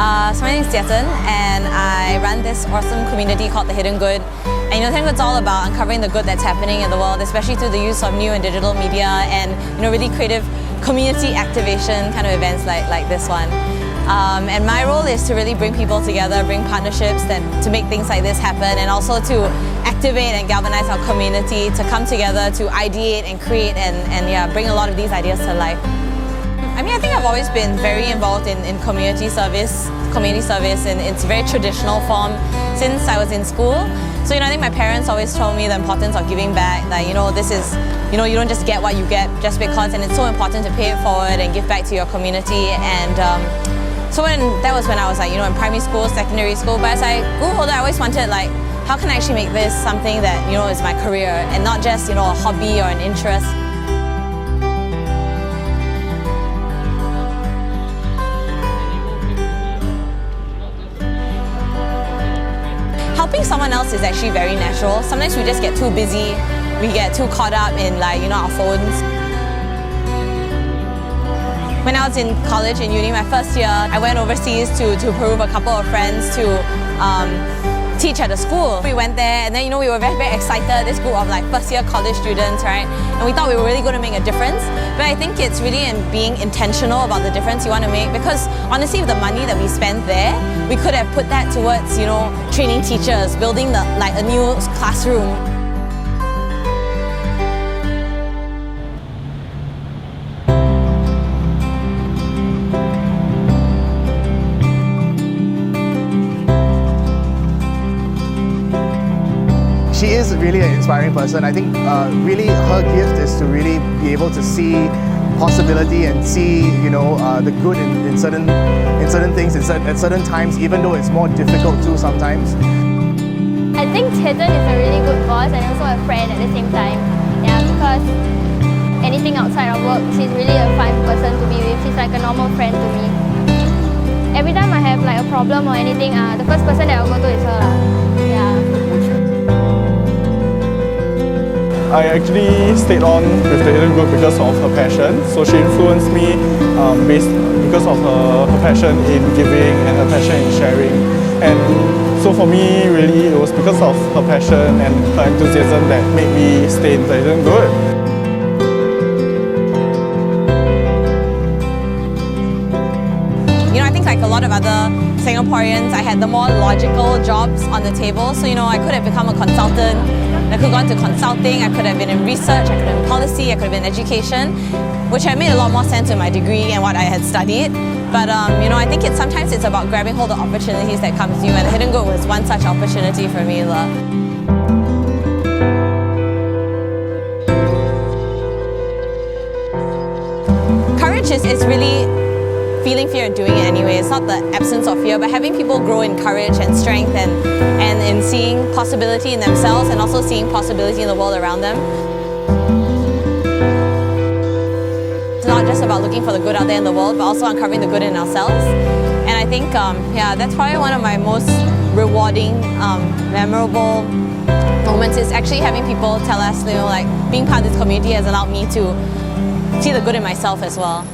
So my name is Jiezhen, and I run this awesome community called The Hidden Good. And Hidden Good's all about uncovering the good that's happening in the world, especially through the use of new and digital media and really creative community activation kind of events like this one. And my role is to really bring people together, bring partnerships to make things like this happen, and also to activate and galvanize our community to come together to ideate and create and bring a lot of these ideas to life. I think I've always been very involved in community service in its very traditional form since I was in school. So I think my parents always told me the importance of giving back. Like this is, you don't just get what you get just because, and it's so important to pay it forward and give back to your community. And so that was when I was in primary school, secondary school. But as I grew older, I always wanted how can I actually make this something that is my career and not just a hobby or an interest. Helping someone else is actually very natural. Sometimes we just get too busy, we get too caught up in our phones. When I was in college, in uni, my first year, I went overseas to Peru with a couple of friends to teach at a school. We went there and then we were very, very excited, this group of first year college students, right? And we thought we were really going to make a difference. But I think it's really in being intentional about the difference you want to make, because honestly, with the money that we spent there, we could have put that towards, training teachers, building a new classroom. She is really an inspiring person. I think really her gift is to really be able to see possibility and see the good in certain things at certain times, even though it's more difficult too sometimes. I think Jiezhen is a really good boss and also a friend at the same time. Yeah, because anything outside of work, she's really a fun person to be with. She's like a normal friend to me. Every time I have a problem or anything, the first person that I'll go to is her. Yeah. I actually stayed on with the Hidden Good because of her passion. So she influenced me because of her passion in giving and her passion in sharing. And so for me, really, it was because of her passion and her enthusiasm that made me stay in the Hidden Good. I think like a lot of other Singaporeans, I had the more logical jobs on the table. So I could have become a consultant, I could have gone to consulting, I could have been in research, I could have been in policy, I could have been in education, which had made a lot more sense in my degree and what I had studied. But I think sometimes it's about grabbing hold of opportunities that come to you, and the Hidden Good was one such opportunity for me. Courage is really feeling fear and doing it anyway. It's not the absence of fear, but having people grow in courage and strength and in seeing possibility in themselves and also seeing possibility in the world around them. It's not just about looking for the good out there in the world, but also uncovering the good in ourselves. And I think, that's probably one of my most rewarding, memorable moments is actually having people tell us, being part of this community has allowed me to see the good in myself as well.